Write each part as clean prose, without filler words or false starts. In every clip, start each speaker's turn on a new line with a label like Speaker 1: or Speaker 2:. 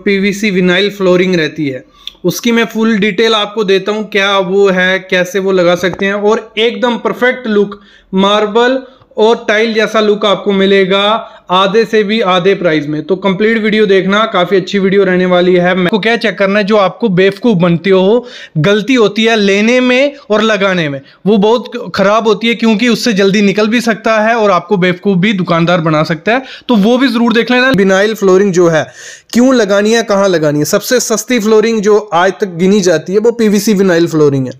Speaker 1: PVC vinyl flooring रहती है उसकी मैं फुल डिटेल आपको देता हूं, क्या वो है, कैसे वो लगा सकते हैं, और एकदम परफेक्ट लुक मार्बल और टाइल जैसा लुक आपको मिलेगा आधे से भी आधे प्राइस में। तो कंप्लीट वीडियो देखना, काफी अच्छी वीडियो रहने वाली है। मैं को क्या चेक करना है, जो आपको बेवकूफ बनते हो, गलती होती है लेने में और लगाने में, वो बहुत खराब होती है क्योंकि उससे जल्दी निकल भी सकता है और आपको बेवकूफ भी दुकानदार बना सकता है। तो वो भी जरूर देख लेना। विनाइल फ्लोरिंग जो है क्यों लगानी है, कहां लगानी है। सबसे सस्ती फ्लोरिंग जो आज तक गिनी जाती है वो पीवीसी विनाइल फ्लोरिंग है।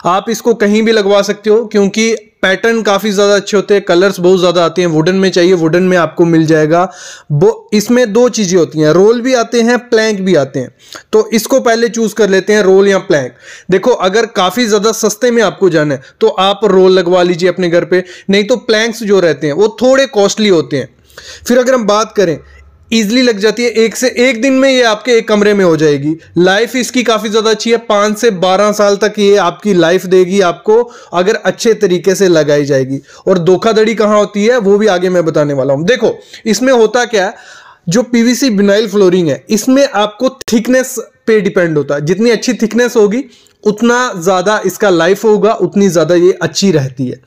Speaker 1: आप इसको कहीं भी लगवा सकते हो क्योंकि पैटर्न काफी ज्यादा अच्छे होते हैं, कलर्स बहुत ज्यादा आते हैं। वुडन में चाहिए वुडन में आपको मिल जाएगा। वो इसमें दो चीजें होती हैं, रोल भी आते हैं, प्लैंक भी आते हैं। तो इसको पहले चूज कर लेते हैं, रोल या प्लैंक। देखो अगर काफी ज्यादा सस्ते में आपको जाना है तो आप रोल लगवा लीजिए अपने घर पे, नहीं तो प्लैंक्स जो रहते हैं वो थोड़े कॉस्टली होते हैं। फिर अगर हम बात करें, इजिली लग जाती है, एक दिन में ये आपके एक कमरे में हो जाएगी। लाइफ इसकी काफी ज्यादा अच्छी है, 5 से 12 साल तक ये आपकी लाइफ देगी आपको, अगर अच्छे तरीके से लगाई जाएगी। और धोखाधड़ी कहां होती है वो भी आगे मैं बताने वाला हूं। देखो इसमें होता क्या है, जो पीवीसी विनाइल फ्लोरिंग है इसमें आपको थिकनेस पे डिपेंड होता है। जितनी अच्छी थिकनेस होगी उतना ज्यादा इसका लाइफ होगा, उतनी ज्यादा ये अच्छी रहती है।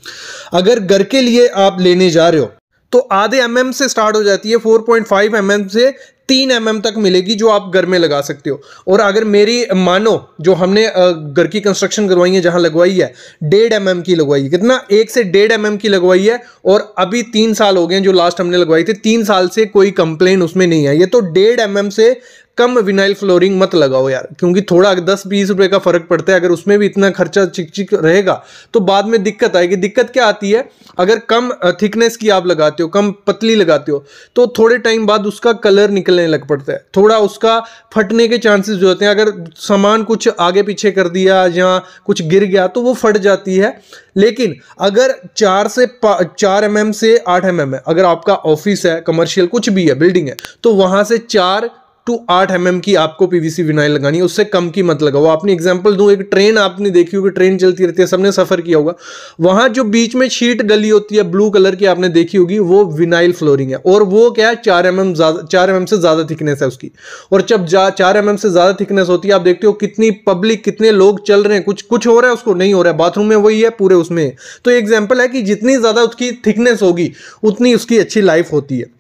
Speaker 1: अगर घर के लिए आप लेने जा रहे हो तो आधे mm से स्टार्ट हो जाती है, 4.5 mm से 3 mm तक मिलेगी जो आप घर में लगा सकते हो। और अगर मेरी मानो जो हमने घर की कंस्ट्रक्शन करवाई है, जहां लगवाई है 1.5 mm की लगवाई है, कितना 1 से 1.5 mm की लगवाई है। और अभी 3 साल हो गए जो लास्ट हमने लगवाई थी, 3 साल से कोई कंप्लेन उसमें नहीं आई है। तो 1.5 mm से कम विनाइल फ्लोरिंग मत लगाओ यार, क्योंकि थोड़ा 10-20 रुपए का फर्क पड़ता है। अगर उसमें भी इतना खर्चा चिक रहेगा तो बाद में दिक्कत आएगी। दिक्कत क्या आती है, अगर कम थिकनेस की आप लगाते हो, कम पतली लगाते हो, तो थोड़े टाइम बाद उसका कलर निकलने लग पड़ता है, थोड़ा उसका फटने के चांसेस जो होते हैं। अगर सामान कुछ आगे पीछे कर दिया या कुछ गिर गया तो वो फट जाती है। लेकिन अगर 4 mm से 8 mm है, अगर आपका ऑफिस है, कमर्शियल कुछ भी है, बिल्डिंग है, तो वहां से 4 to 8 mm की आपको पीवीसी विनाइल लगानी है, उससे कम की मत लगाओ। आपने एग्जांपल दूं, एक ट्रेन आपने देखी होगी, ट्रेन चलती रहती है, सबने सफर किया होगा, वहां जो बीच में शीट डली होती है ब्लू कलर की, आपने देखी होगी, वो विनाइल फ्लोरिंग है। और वो क्या है, 4 mm से ज्यादा थिकनेस है उसकी। और जब 4 mm से ज्यादा थिकनेस होती है, आप देखते हो कितनी पब्लिक, कितने लोग चल रहे हैं, कुछ हो रहा है, उसको नहीं हो रहा है, बाथरूम में वही है, पूरे उसमें है। तो एग्जाम्पल है कि जितनी ज्यादा उसकी थिकनेस होगी उतनी उसकी अच्छी लाइफ होती है।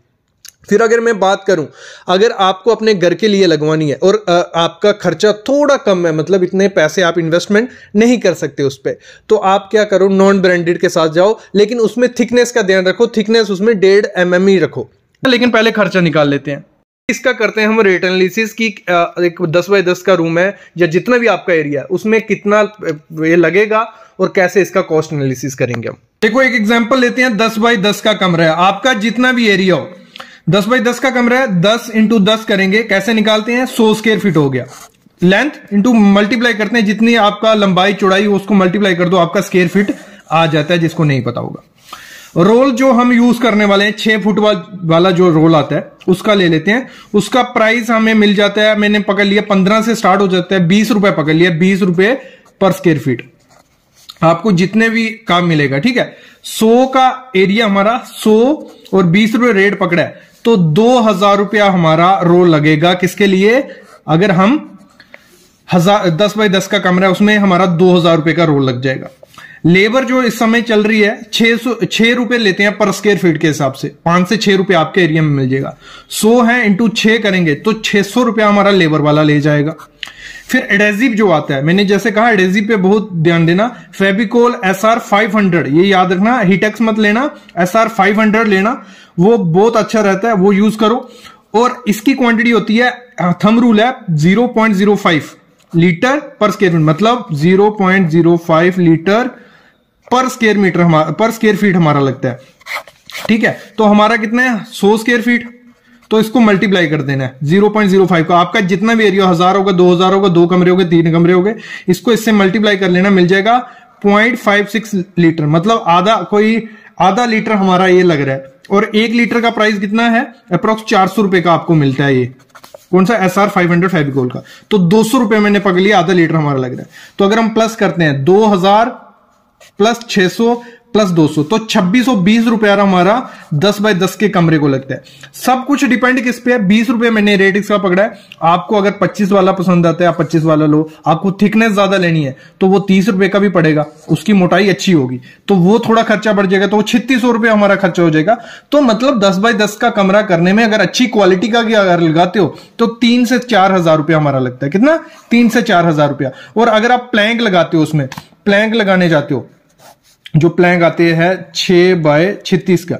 Speaker 1: फिर अगर मैं बात करूं, अगर आपको अपने घर के लिए लगवानी है और आपका खर्चा थोड़ा कम है, मतलब इतने पैसे आप इन्वेस्टमेंट नहीं कर सकते उस पर, तो आप क्या करो, नॉन ब्रांडेड के साथ जाओ, लेकिन उसमें थिकनेस का ध्यान रखो, थिकनेस उसमें 1.5 mm ही रखो। लेकिन पहले खर्चा निकाल लेते हैं। इसका करते हैं हम रेट एनालिसिस की, एक 10 बाय 10 का रूम है या जितना भी आपका एरिया है उसमें कितना ये लगेगा और कैसे इसका कॉस्ट एनालिसिस करेंगे हम। देखो एक एग्जांपल लेते हैं, 10 बाय 10 का कमरा है, आपका जितना भी एरिया हो, 10 बाय 10 का कमरा है, 10 × 10 करेंगे, कैसे निकालते हैं, 100 स्क्वायर फीट हो गया। लेंथ इंटू मल्टीप्लाई करते हैं, जितनी आपका लंबाई चौड़ाई उसको मल्टीप्लाई कर दो, आपका स्क्वायर फीट आ जाता है, जिसको नहीं पता होगा। रोल जो हम यूज करने वाले हैं, 6 फुट वाला जो रोल आता है उसका ले लेते हैं। उसका प्राइस हमें मिल जाता है, मैंने पकड़ लिया 15 से स्टार्ट हो जाता है, 20 रुपए पकड़ लिया, 20 रुपए पर स्क्वायर फीट आपको जितने भी काम मिलेगा, ठीक है। 100 का एरिया हमारा, 100 और 20 रुपए रेट पकड़ा है, तो 2000 रुपया हमारा रोल लगेगा। किसके लिए, अगर हम 10 बाय 10 का कमरा है उसमें हमारा 2000 रुपए का रोल लग जाएगा। लेबर जो इस समय चल रही है 6 रुपए लेते हैं पर स्क्वायर फीट के हिसाब से, 5 से 6 रुपए आपके एरिया में मिल जाएगा। 100 है इंटू 6 करेंगे तो 600 रुपया हमारा लेबर वाला ले जाएगा। फिर एडेसिव जो आता है, मैंने जैसे कहा एडेसिव पे बहुत ध्यान देना, फेविकोल SR 500, ये याद रखना, हिटेक्स मत लेना, SR 500 लेना, वो बहुत अच्छा रहता है, वो यूज करो। और इसकी क्वांटिटी होती है, थंब रूल है, 0.05 लीटर पर स्क्वायर फीट, मतलब 0.05 लीटर पर स्क्वायर फीट हमारा लगता है, ठीक है। तो हमारा कितना है, 100 स्क्वायर फीट, तो इसको मल्टीप्लाई कर देना है 0.05 का। आपका जितना भी एरिया, 1000 होगा, 2000 होगा, 2 कमरे होंगे, 3 कमरे होंगे, इसको इससे मल्टीप्लाई कर लेना, मिल जाएगा 0.56 लीटर, मतलब आधा लीटर हमारा ये लग रहा है। और 1 लीटर का प्राइस कितना है, अप्रोक्स 400 रुपए का आपको मिलता है। ये कौन सा, SR 500 फेविकोल का, तो 200 रुपए मैंने पकड़ लिया, आधा लीटर हमारा लग रहा है। तो अगर हम प्लस करते हैं 2000 प्लस 600 प्लस 200, तो 2620 रुपया हमारा 10 बाय 10 के कमरे को लगता है। सब कुछ डिपेंड किस पे है, 20 रुपए मैंने रेट इसका पकड़ा है। आपको अगर 25 वाला पसंद आता है आप 25 वाला लो, आपको थिकनेस ज्यादा लेनी है तो वो 30 रुपए का भी पड़ेगा, उसकी मोटाई अच्छी होगी तो वो थोड़ा खर्चा बढ़ जाएगा, तो वो 3600 रुपए हमारा खर्चा हो जाएगा। तो मतलब 10 बाय 10 का कमरा करने में अगर अच्छी क्वालिटी का अगर लगाते हो तो 3 से 4 हजार रुपया हमारा लगता है। कितना? 3 से 4 हजार रुपया। और अगर आप प्लैंक लगाते हो, उसमें प्लैंक लगाने जाते हो, जो प्लैंक आते हैं 6 बाय 36 का,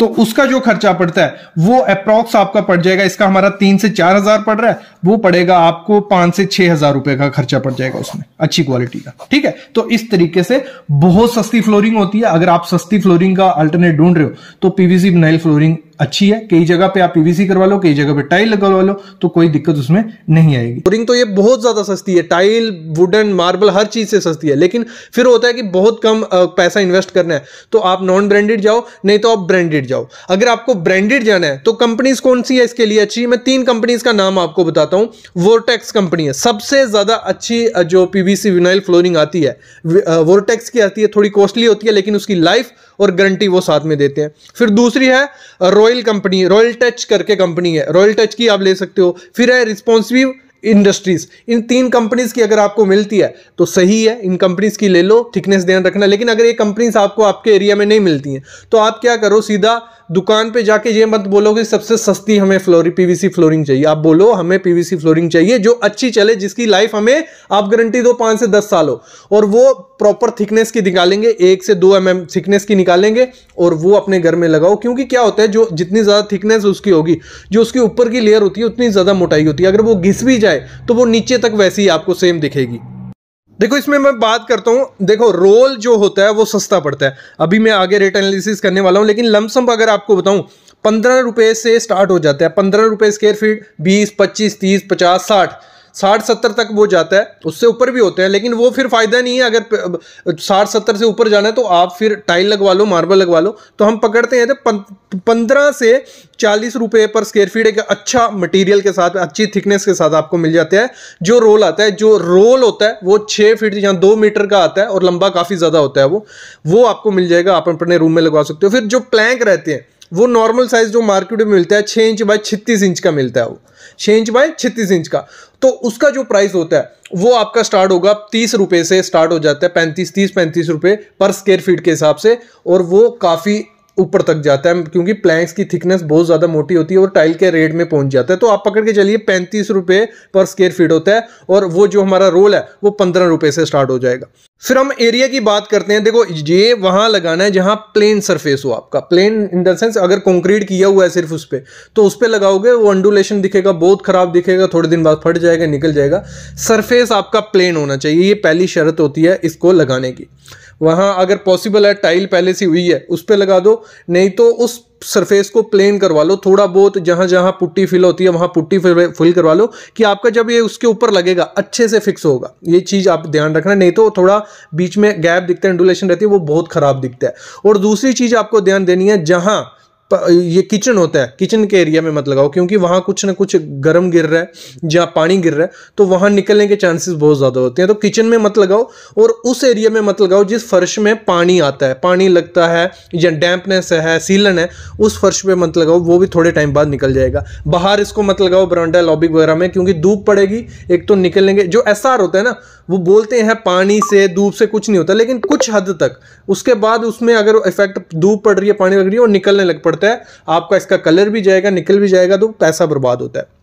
Speaker 1: तो उसका जो खर्चा पड़ता है वो अप्रॉक्स आपका पड़ जाएगा, इसका हमारा 3 से 4 हजार पड़ रहा है, वो पड़ेगा आपको 5 से 6 हजार रुपए का खर्चा पड़ जाएगा उसमें, अच्छी क्वालिटी का। ठीक है, तो इस तरीके से बहुत सस्ती फ्लोरिंग होती है। अगर आप सस्ती फ्लोरिंग का अल्टरनेट ढूंढ रहे हो तो पीवीसी विनाइल फ्लोरिंग अच्छी है। कई जगह पे आप पीवीसी करवा लो, कई जगह पे टाइल लगवा लो, तो कोई दिक्कत उसमें नहीं आएगी। फ्लोरिंग तो ये बहुत ज्यादा सस्ती है, टाइल, वुडन, मार्बल हर चीज से सस्ती है। लेकिन फिर होता है कि बहुत कम पैसा इन्वेस्ट करना है तो आप नॉन ब्रांडेड जाओ, नहीं तो आप ब्रांडेड जाओ। अगर आपको ब्रांडेड जाना है तो कंपनीज कौन सी है इसके लिए अच्छी? मैं 3 कंपनीज का नाम आपको बताता हूं। वोर्टेक्स कंपनी है सबसे ज्यादा अच्छी जो पीवीसी विनाइल फ्लोरिंग आती है, वोर्टेक्स की आती है, थोड़ी कॉस्टली होती है लेकिन उसकी लाइफ और गारंटी वो साथ में देते हैं। फिर दूसरी है रॉयल कंपनी, रॉयल टच करके कंपनी है, रॉयल टच की आप ले सकते हो। फिर है रिस्पॉन्सिव इंडस्ट्रीज। इन 3 कंपनीज की अगर आपको मिलती है तो सही है, इन कंपनीज की ले लो, थिकनेस ध्यान रखना। लेकिन अगर ये कंपनीज आपको आपके एरिया में नहीं मिलती हैं तो आप क्या करो, सीधा दुकान पे जाके ये मत बोलो कि सबसे सस्ती हमें पीवीसी फ्लोरिंग चाहिए। आप बोलो हमें पीवीसी फ्लोरिंग चाहिए जो अच्छी चले, जिसकी लाइफ हमें आप गारंटी दो 5 से 10 साल हो, और वो प्रॉपर थिकनेस की निकालेंगे, 1 से 2 mm थिकनेस की निकालेंगे और वो अपने घर में लगाओ। क्योंकि क्या होता है, जो जितनी ज्यादा थिकनेस उसकी होगी, जो उसकी ऊपर की लेयर होती है उतनी ज्यादा मोटाई होती है। अगर वो घिस भी जाए तो वो नीचे तक वैसी ही आपको सेम दिखेगी। देखो इसमें मैं बात करता हूं, देखो रोल जो होता है वो सस्ता पड़ता है, अभी मैं आगे रेट एनालिसिस करने वाला हूं। लेकिन लमसम अगर आपको बताऊं 15 रुपए से स्टार्ट हो जाता है, 15 रुपए स्क्वायर फीट, 20, 25, 30, 50, 60, 70 तक वो जाता है, उससे ऊपर भी होते हैं। लेकिन वो फिर फायदा नहीं है, अगर 60-70 से ऊपर जाना है तो आप फिर टाइल लगवा लो, मार्बल लगवा लो। तो हम पकड़ते हैं 15 से 40 रुपए पर स्क्वायर फीट एक अच्छा मटेरियल के साथ, अच्छी थिकनेस के साथ आपको मिल जाता है। जो रोल आता है, जो रोल होता है वो 6 फीट या 2 मीटर का आता है और लंबा काफी ज्यादा होता है, वो आपको मिल जाएगा, आप अपने रूम में लगवा सकते हो। फिर जो प्लैंक रहते हैं वो नॉर्मल साइज जो मार्केट में मिलता है 6 इंच बाय 36 इंच का मिलता है, वो 6 इंच बाय 36 इंच का। तो उसका जो प्राइस होता है वो आपका स्टार्ट होगा 30 रुपए से, स्टार्ट हो जाता है 35 रुपए पर स्क्वायर फीट के हिसाब से, और वो काफी ऊपर तक जाता है क्योंकि प्लैंक्स की थिकनेस बहुत ज्यादा मोटी होती है और टाइल के रेट में पहुंच जाता है। तो आप पकड़ के चलिए 35 रुपए पर स्क्वायर फीट होता है, और वो जो हमारा रोल है वो 15 रुपए से स्टार्ट हो जाएगा। फिर हम एरिया की बात करते हैं। देखो ये वहां लगाना है जहां प्लेन सरफेस हो, आपका प्लेन इन द सेंस अगर कंक्रीट किया हुआ है सिर्फ उस पे, तो उस पे लगाओगे वो अंडुलेशन दिखेगा, बहुत खराब दिखेगा, थोड़े दिन बाद फट जाएगा, निकल जाएगा। सरफेस आपका प्लेन होना चाहिए, ये पहली शर्त होती है इसको लगाने की। वहां अगर पॉसिबल है टाइल पहले से हुई है उस पे लगा दो, नहीं तो उस सरफेस को प्लेन करवा लो। थोड़ा बहुत जहां जहां पुट्टी फिल होती है वहां पुट्टी फिल करवा लो कि आपका जब ये उसके ऊपर लगेगा अच्छे से फिक्स होगा। ये चीज आप ध्यान रखना, नहीं तो थोड़ा बीच में गैप दिखता है, इंडुलेशन रहती है, वो बहुत खराब दिखता है। और दूसरी चीज आपको ध्यान देनी है, जहां ये किचन होता है, किचन के एरिया में मत लगाओ क्योंकि वहां कुछ ना कुछ गर्म गिर रहा है, जहां पानी गिर रहा है तो वहां निकलने के चांसेस बहुत ज्यादा होते हैं। तो किचन में मत लगाओ और उस एरिया में मत लगाओ जिस फर्श में पानी आता है, पानी लगता है या डैम्पनेस है, सीलन है, उस फर्श पे मत लगाओ, वो भी थोड़े टाइम बाद निकल जाएगा। बाहर इसको मत लगाओ बरामदा लॉबी वगैरह में, क्योंकि धूप पड़ेगी, एक तो निकलेंगे। जो एसआर होता है ना, वो बोलते हैं पानी से धूप से कुछ नहीं होता, लेकिन कुछ हद तक, उसके बाद उसमें अगर इफेक्ट धूप पड़ रही है, पानी लग रही है और निकलने लग पड़ता है, आपका इसका कलर भी जाएगा, निकल भी जाएगा, तो पैसा बर्बाद होता है।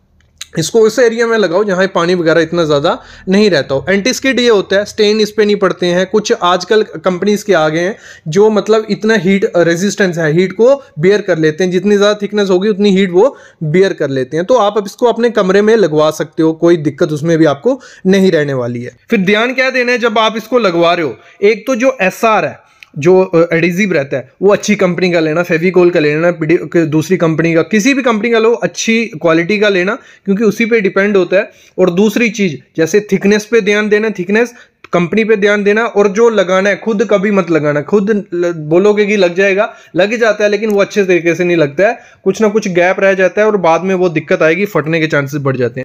Speaker 1: इसको उस एरिया में लगाओ जहां पानी वगैरह इतना ज्यादा नहीं रहता हो। एंटी स्किड ये होता है, स्टेन इस पे नहीं पड़ते हैं। कुछ आजकल कंपनीज के आ गए हैं जो मतलब इतना हीट रेजिस्टेंस है, हीट को बियर कर लेते हैं, जितनी ज्यादा थिकनेस होगी उतनी हीट वो बियर कर लेते हैं। तो आप अब इसको अपने कमरे में लगवा सकते हो, कोई दिक्कत उसमें भी आपको नहीं रहने वाली है। फिर ध्यान क्या देना है जब आप इसको लगवा रहे हो, एक तो जो एसआर है, जो एडिजिव रहता है, वो अच्छी कंपनी का लेना, फेविकोल का लेना, दूसरी कंपनी का, किसी भी कंपनी का लो, अच्छी क्वालिटी का लेना, क्योंकि उसी पे डिपेंड होता है। और दूसरी चीज जैसे थिकनेस पे ध्यान देना, थिकनेस कंपनी पे ध्यान देना, और जो लगाना है खुद कभी मत लगाना। खुद बोलोगे कि लग जाएगा, लग जाता है, लेकिन वो अच्छे तरीके से नहीं लगता है, कुछ ना कुछ गैप रह जाता है और बाद में वो दिक्कत आएगी, फटने के चांसेस बढ़ जाते हैं।